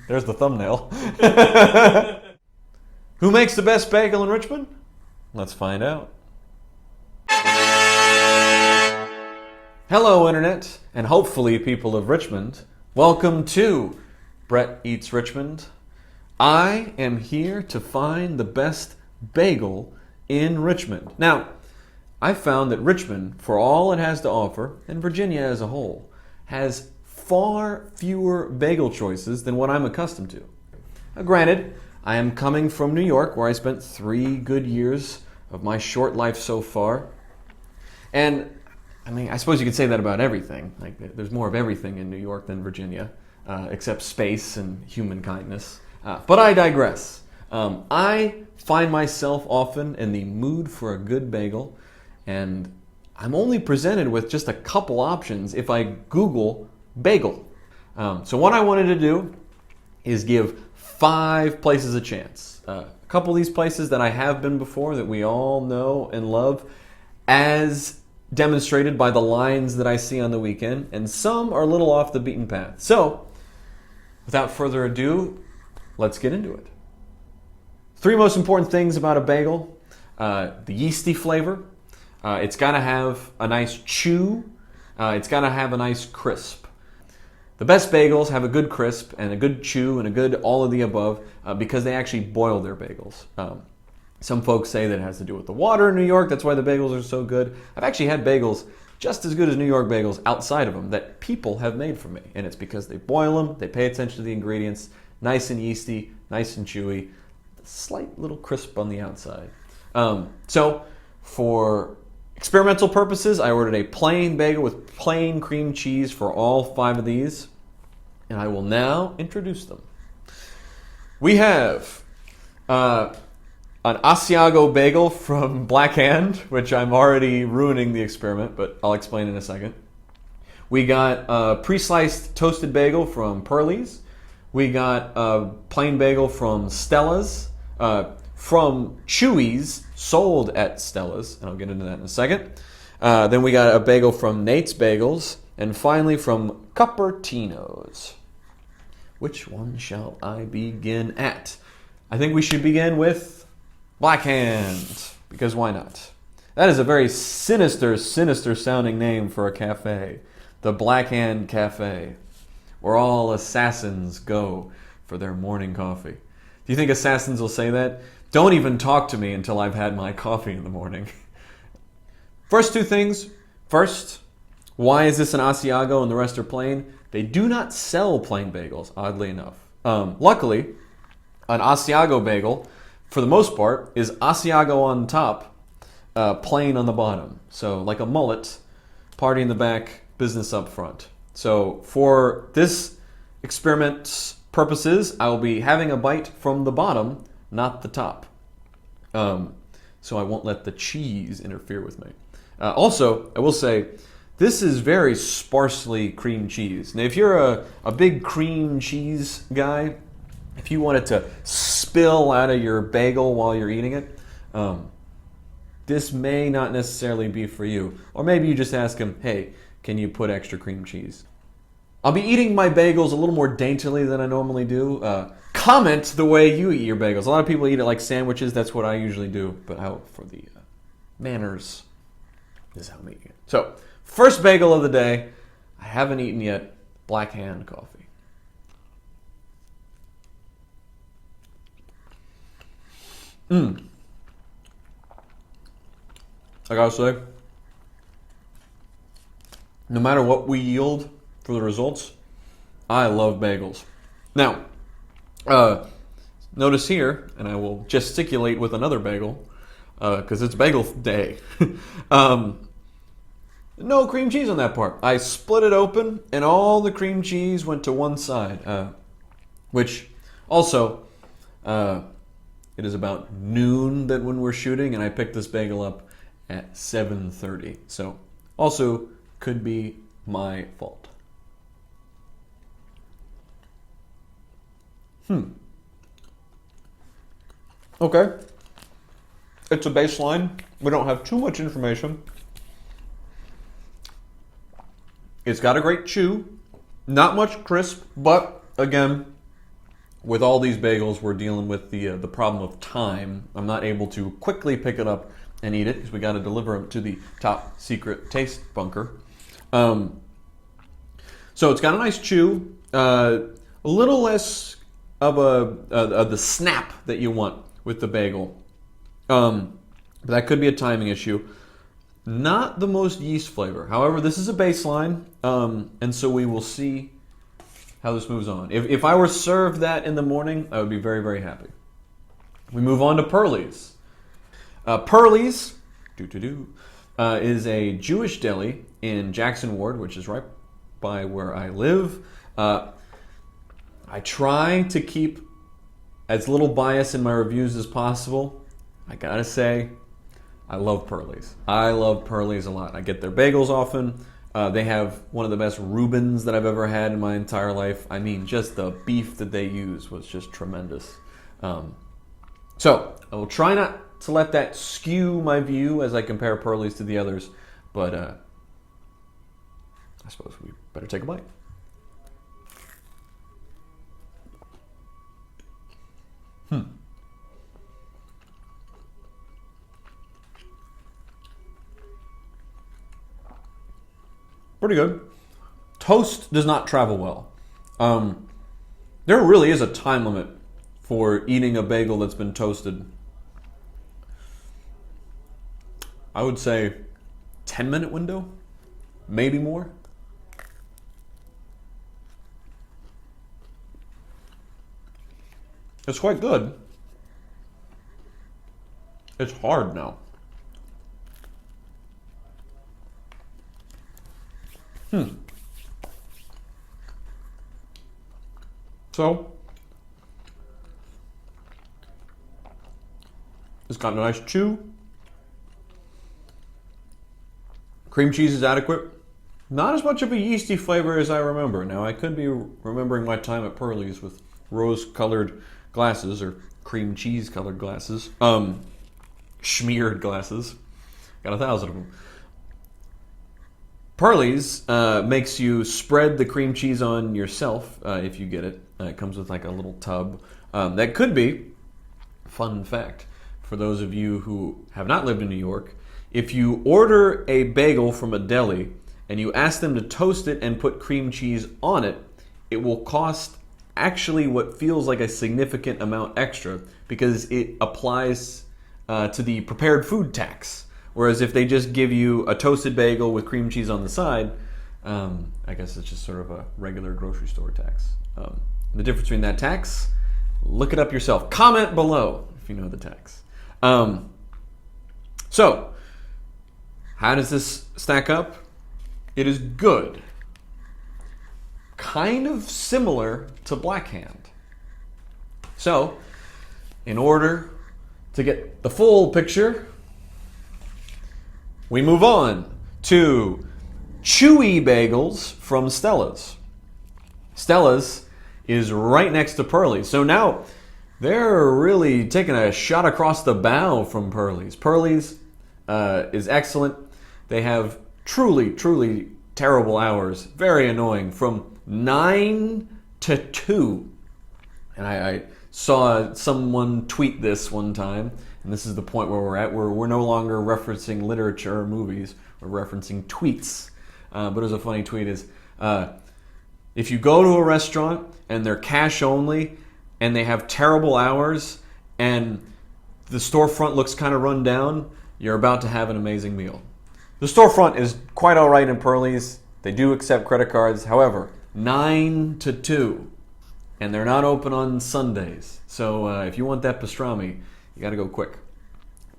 There's the thumbnail. Who makes the best bagel in Richmond? Let's find out. Hello, Internet, and hopefully people of Richmond. Welcome to Brett Eats Richmond. I am here to find the best bagel in Richmond. Now, I found that Richmond, for all it has to offer, and Virginia as a whole, has far fewer bagel choices than what I'm accustomed to. Now, granted, I am coming from New York, where I spent 3 good years of my short life so far. And, I suppose you could say that about everything. Like, there's more of everything in New York than Virginia, except space and human kindness. But I digress. I find myself often in the mood for a good bagel, and I'm only presented with just a couple options if I Google bagel. So what I wanted to do is give 5 places a chance. A couple of these places that I have been before that we all know and love, as demonstrated by the lines that I see on the weekend, and some are a little off the beaten path. So, without further ado, let's get into it. 3 most important things about a bagel. The yeasty flavor. It's got to have a nice chew. It's got to have a nice crisp. The best bagels have a good crisp and a good chew and a good all of the above because they actually boil their bagels. Some folks say that it has to do with the water in New York. That's why the bagels are so good. I've actually had bagels just as good as New York bagels outside of them that people have made for me. And it's because they boil them, they pay attention to the ingredients, nice and yeasty, nice and chewy, slight little crisp on the outside. So for experimental purposes, I ordered a plain bagel with plain cream cheese for all 5 of these, and I will now introduce them. We have an Asiago bagel from Black Hand, which I'm already ruining the experiment, but I'll explain in a second. We got a pre-sliced toasted bagel from Pearlie's. We got a plain bagel from Stella's. From Chewy's, sold at Stella's, and I'll get into that in a second. Then we got a bagel from Nate's Bagels, and finally from Cupertino's. Which one shall I begin at? I think we should begin with Black Hand, because why not? That is a very sinister sounding name for a cafe. The Black Hand Cafe, where all assassins go for their morning coffee. Do you think assassins will say that? Don't even talk to me until I've had my coffee in the morning. First 2 things. First, why is this an Asiago and the rest are plain? They do not sell plain bagels, oddly enough. Luckily, an Asiago bagel, for the most part, is Asiago on top, plain on the bottom. So like a mullet, party in the back, business up front. So for this experiment's purposes, I will be having a bite from the bottom, not the top. So I won't let the cheese interfere with me. Also, I will say, this is very sparsely cream cheese. Now, if you're a big cream cheese guy, if you want it to spill out of your bagel while you're eating it, this may not necessarily be for you. Or maybe you just ask him, hey, can you put extra cream cheese? I'll be eating my bagels a little more daintily than I normally do. Comment the way you eat your bagels. A lot of people eat it like sandwiches. That's what I usually do. But for the manners, this is how I'm eating it. So, first bagel of the day. I haven't eaten yet. Black Hand coffee. I gotta say, no matter what we yield for the results, I love bagels. Now, notice here, and I will gesticulate with another bagel, because it's bagel day. No cream cheese on that part. I split it open, and all the cream cheese went to one side, which also, it is about noon that when we're shooting, and I picked this bagel up at 7:30. So, also could be my fault. Okay. It's a baseline. We don't have too much information. It's got a great chew. Not much crisp, but again, with all these bagels, we're dealing with the problem of time. I'm not able to quickly pick it up and eat it because we got to deliver them to the top secret taste bunker. So it's got a nice chew, a little less of the snap that you want with the bagel. But that could be a timing issue. Not the most yeast flavor. However, this is a baseline, and so we will see how this moves on. If I were served that in the morning, I would be very, very happy. We move on to Pearlie's. Pearlie's is a Jewish deli in Jackson Ward, which is right by where I live. I try to keep as little bias in my reviews as possible. I gotta say, I love Pearlie's. I love Pearlie's a lot. I get their bagels often. They have one of the best Reubens that I've ever had in my entire life. I mean, just the beef that they use was just tremendous. So I will try not to let that skew my view as I compare Pearlie's to the others, but I suppose we better take a bite. Pretty good. Toast does not travel well. There really is a time limit for eating a bagel that's been toasted. I would say 10-minute window, maybe more. It's quite good. It's hard now. So, it's got a nice chew. Cream cheese is adequate. Not as much of a yeasty flavor as I remember. Now, I could be remembering my time at Pearlie's with rose-colored glasses or cream cheese-colored glasses. Schmeared glasses. Got 1,000 of them. Pearlie's makes you spread the cream cheese on yourself if you get it. It comes with like a little tub. That could be, fun fact, for those of you who have not lived in New York, if you order a bagel from a deli and you ask them to toast it and put cream cheese on it, it will cost actually what feels like a significant amount extra because it applies to the prepared food tax. Whereas if they just give you a toasted bagel with cream cheese on the side, I guess it's just sort of a regular grocery store tax. The difference between that tax, look it up yourself. Comment below if you know the tax. So, how does this stack up? It is good. Kind of similar to Black Hand. So, in order to get the full picture, we move on to chewy bagels from Stella's. Stella's is right next to Pearlie's. So now they're really taking a shot across the bow from Pearlie's. Pearlie's is excellent. They have truly, truly terrible hours. Very annoying. From 9 to 2. And I saw someone tweet this one time. And this is the point where we're at. We're no longer referencing literature or movies. We're referencing tweets. But it was a funny tweet is, if you go to a restaurant and they're cash only and they have terrible hours and the storefront looks kind of run down, you're about to have an amazing meal. The storefront is quite all right in Pearlie's. They do accept credit cards. However, 9 to 2. And they're not open on Sundays. So if you want that pastrami, you got to go quick.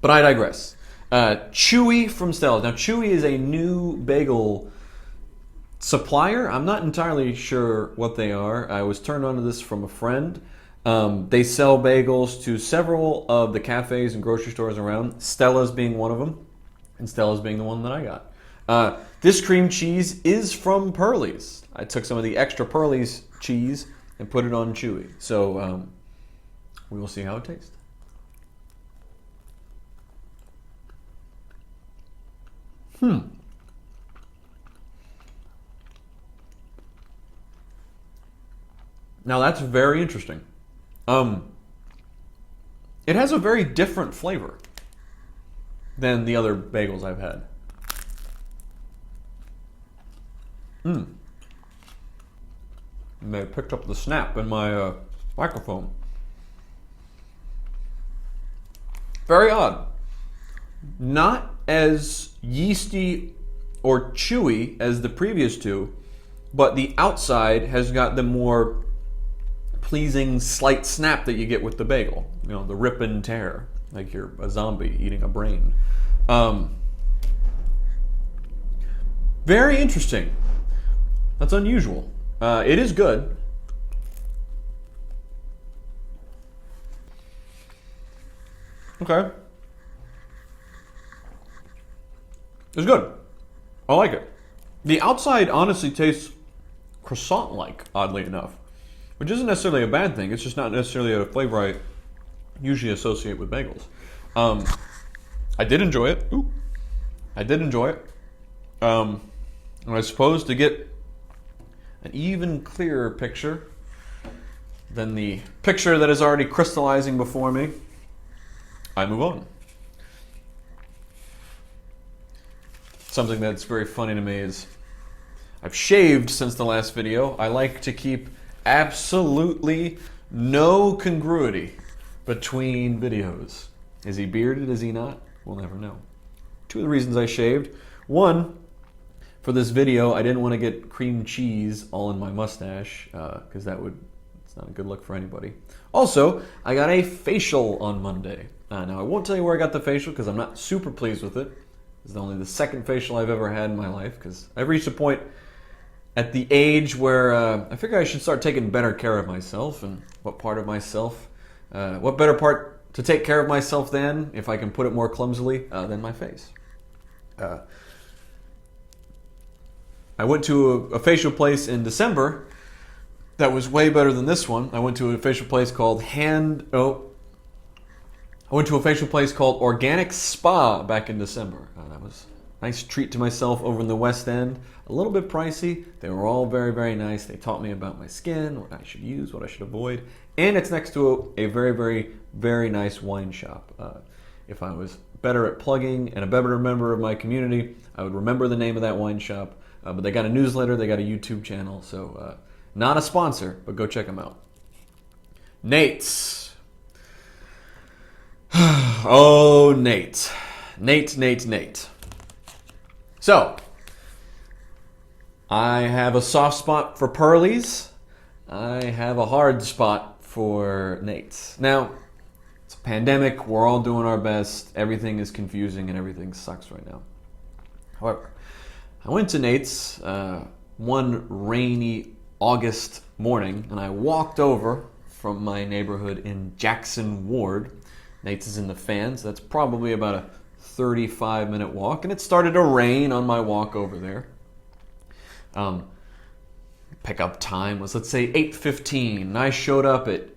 But I digress. Chewy from Stella's. Now, Chewy is a new bagel supplier. I'm not entirely sure what they are. I was turned on to this from a friend. They sell bagels to several of the cafes and grocery stores around, Stella's being one of them, and Stella's being the one that I got. This cream cheese is from Pearlie's. I took some of the extra Pearlie's cheese and put it on Chewy. So we will see how it tastes. Now that's very interesting. It has a very different flavor than the other bagels I've had. And they picked up the snap in my microphone. Very odd. Not as yeasty or chewy as the previous two, but the outside has got the more pleasing slight snap that you get with the bagel. You know, the rip and tear, like you're a zombie eating a brain. Very interesting. That's unusual. It is good. Okay. It's good. I like it. The outside honestly tastes croissant-like, oddly enough, which isn't necessarily a bad thing. It's just not necessarily a flavor I usually associate with bagels. I did enjoy it. Ooh. I did enjoy it. And I suppose to get an even clearer picture than the picture that is already crystallizing before me, I move on. Something that's very funny to me is I've shaved since the last video. I like to keep absolutely no congruity between videos. Is he bearded? Is he not? We'll never know. Two of the reasons I shaved. One, for this video, I didn't want to get cream cheese all in my mustache because it's not a good look for anybody. Also, I got a facial on Monday. Now, I won't tell you where I got the facial because I'm not super pleased with it. It's only the second facial I've ever had in my life because I've reached a point at the age where I figure I should start taking better care of myself. And what part of myself, what better part to take care of myself than, if I can put it more clumsily, than my face. I went to a facial place in December that was way better than this one. I went to a facial place called Organic Spa back in December. That was a nice treat to myself over in the West End. A little bit pricey. They were all very, very nice. They taught me about my skin, what I should use, what I should avoid. And it's next to a very, very, very nice wine shop. If I was better at plugging and a better member of my community, I would remember the name of that wine shop. But they got a newsletter, they got a YouTube channel, so not a sponsor, but go check them out. Nate's. Oh, Nate. Nate. So, I have a soft spot for Pearlies. I have a hard spot for Nate's. Now, it's a pandemic, we're all doing our best, everything is confusing and everything sucks right now. However, I went to Nate's one rainy August morning, and I walked over from my neighborhood in Jackson Ward. Nate's is in the Fan, so that's probably about a 35-minute walk, and it started to rain on my walk over there. Pickup time was, let's say, 8:15, and I showed up at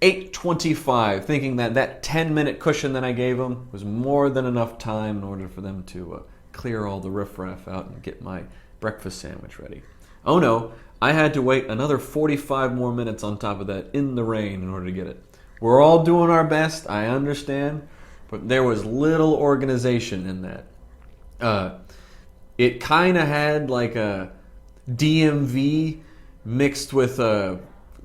8:25, thinking that 10-minute cushion that I gave them was more than enough time in order for them to clear all the riffraff out and get my breakfast sandwich ready. Oh no, I had to wait another 45 more minutes on top of that in the rain in order to get it. We're all doing our best, I understand, but there was little organization in that. It kind of had like a DMV mixed with a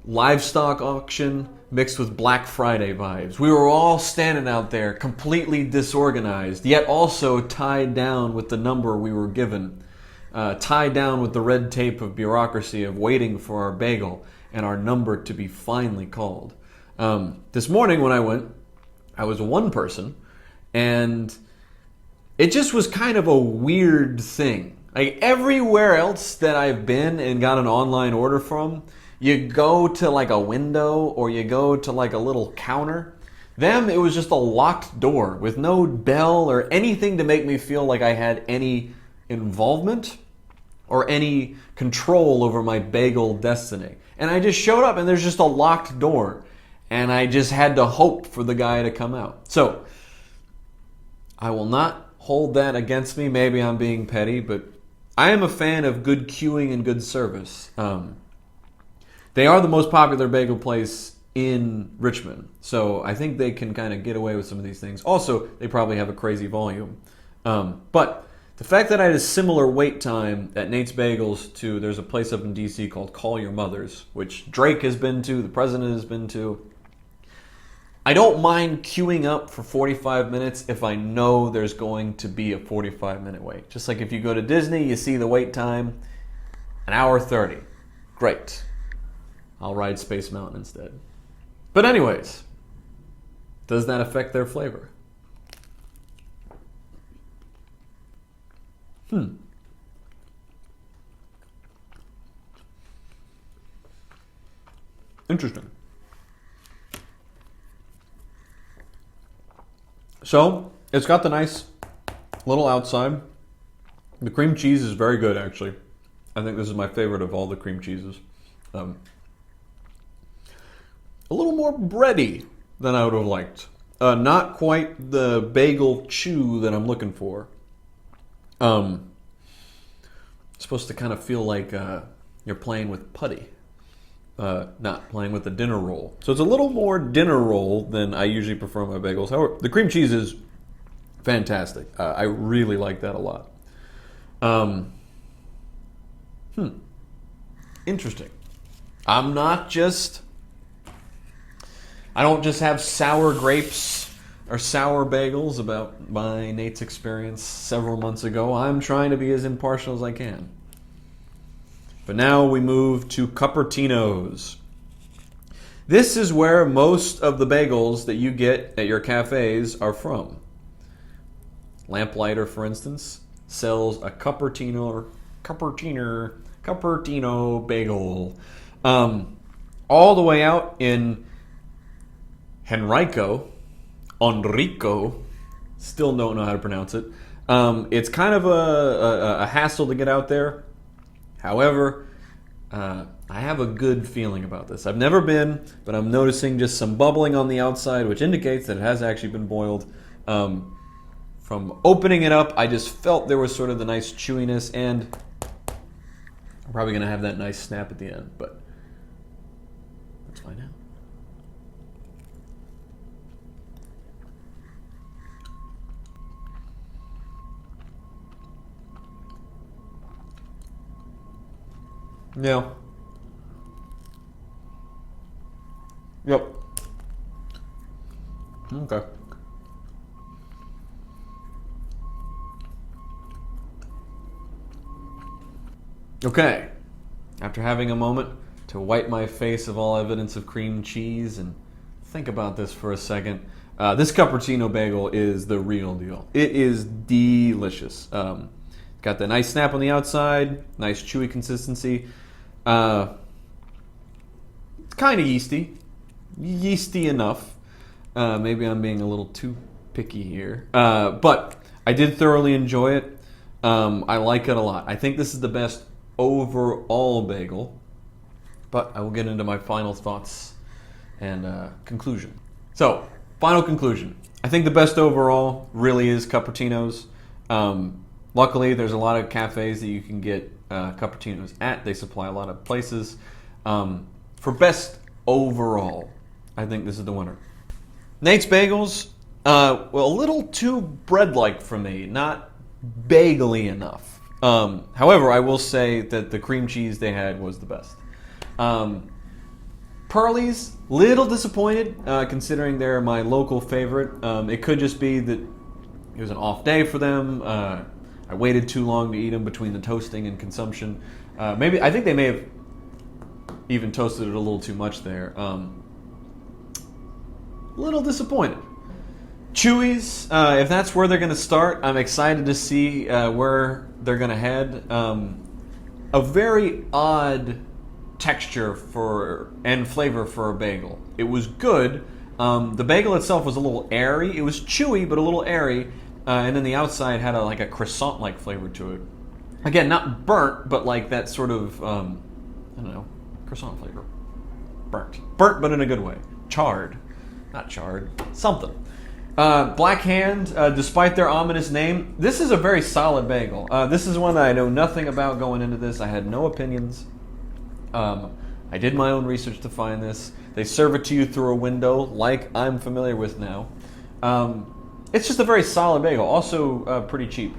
livestock auction mixed with Black Friday vibes. We were all standing out there completely disorganized, yet also tied down with the number we were given, tied down with the red tape of bureaucracy of waiting for our bagel and our number to be finally called. This morning when I went, I was one person, and it just was kind of a weird thing. Like everywhere else that I've been and got an online order from, you go to like a window or you go to like a little counter. Them, it was just a locked door with no bell or anything to make me feel like I had any involvement or any control over my bagel destiny. And I just showed up and there's just a locked door. And I just had to hope for the guy to come out. So, I will not hold that against me. Maybe I'm being petty, but I am a fan of good queuing and good service. They are the most popular bagel place in Richmond. So I think they can kind of get away with some of these things. Also, they probably have a crazy volume. But the fact that I had a similar wait time at Nate's Bagels to, there's a place up in D.C. called Call Your Mother's, which Drake has been to, the president has been to. I don't mind queuing up for 45 minutes if I know there's going to be a 45-minute wait. Just like if you go to Disney, you see the wait time, an hour 30. Great. I'll ride Space Mountain instead. But anyways, does that affect their flavor? Interesting. So, it's got the nice little outside. The cream cheese is very good, actually. I think this is my favorite of all the cream cheeses. A little more bready than I would have liked. Not quite the bagel chew that I'm looking for. It's supposed to kind of feel like you're playing with putty, not playing with a dinner roll. So it's a little more dinner roll than I usually prefer my bagels. However, the cream cheese is fantastic. I really like that a lot. Interesting. I don't just have sour grapes or sour bagels about my Nate's experience several months ago. I'm trying to be as impartial as I can. But now we move to Cupertinos. This is where most of the bagels that you get at your cafes are from. Lamplighter, for instance, sells a Cupertino bagel. All the way out in Enrico, still don't know how to pronounce it. It's kind of a hassle to get out there. However, I have a good feeling about this. I've never been, but I'm noticing just some bubbling on the outside, which indicates that it has actually been boiled. From opening it up, I just felt there was sort of the nice chewiness, and I'm probably going to have that nice snap at the end, but let's find out. Yeah. Yep. Okay. Okay. After having a moment to wipe my face of all evidence of cream cheese and think about this for a second, this Cupertino bagel is the real deal. It is delicious. Got the nice snap on the outside, nice chewy consistency. It's kind of yeasty enough. Maybe I'm being a little too picky here, but I did thoroughly enjoy it. I like it a lot. I think this is the best overall bagel, but I will get into my final thoughts and conclusion. So, final conclusion. I think the best overall really is Cupertino's. Luckily, there's a lot of cafes that you can get Cupertinos at. They supply a lot of places. For best overall, I think this is the winner. Nate's Bagels, well, a little too bread-like for me, not bagel-y enough. However, I will say that the cream cheese they had was the best. Pearly's, little disappointed, considering they're my local favorite. It could just be that it was an off day for them. I waited too long to eat them between the toasting and consumption. I think they may have even toasted it a little too much there. Little disappointed. Chewy's, if that's where they're going to start, I'm excited to see where they're going to head. A very odd texture and flavor for a bagel. It was good. The bagel itself was a little airy. It was chewy, but a little airy. And then the outside had a croissant-like flavor to it. Again, not burnt, but like that sort of, croissant flavor. Burnt, but in a good way. Charred. Not charred. Something. Black Hand, despite their ominous name, this is a very solid bagel. This is one that I know nothing about going into this. I had no opinions. I did my own research to find this. They serve it to you through a window, like I'm familiar with now. It's just a very solid bagel, also pretty cheap.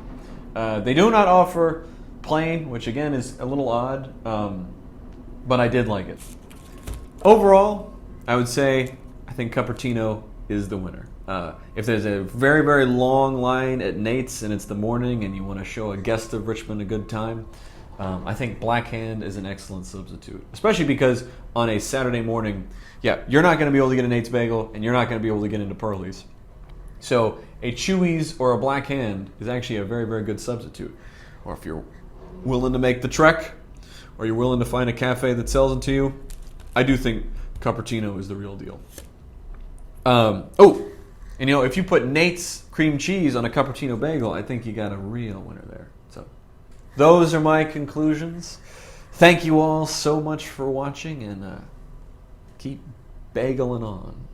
They do not offer plain, which again is a little odd, but I did like it. Overall, I would say I think Cupertino is the winner. If there's a very, very long line at Nate's and it's the morning and you want to show a guest of Richmond a good time, I think Black Hand is an excellent substitute. Especially because on a Saturday morning, you're not going to be able to get a Nate's Bagel and you're not going to be able to get into Pearlie's. So a Chewy's or a Black Hand is actually a very, very good substitute. Or if you're willing to make the trek or you're willing to find a cafe that sells it to you, I do think Cupertino is the real deal. And if you put Nate's cream cheese on a Cupertino bagel, I think you got a real winner there. So those are my conclusions. Thank you all so much for watching, and keep bageling on.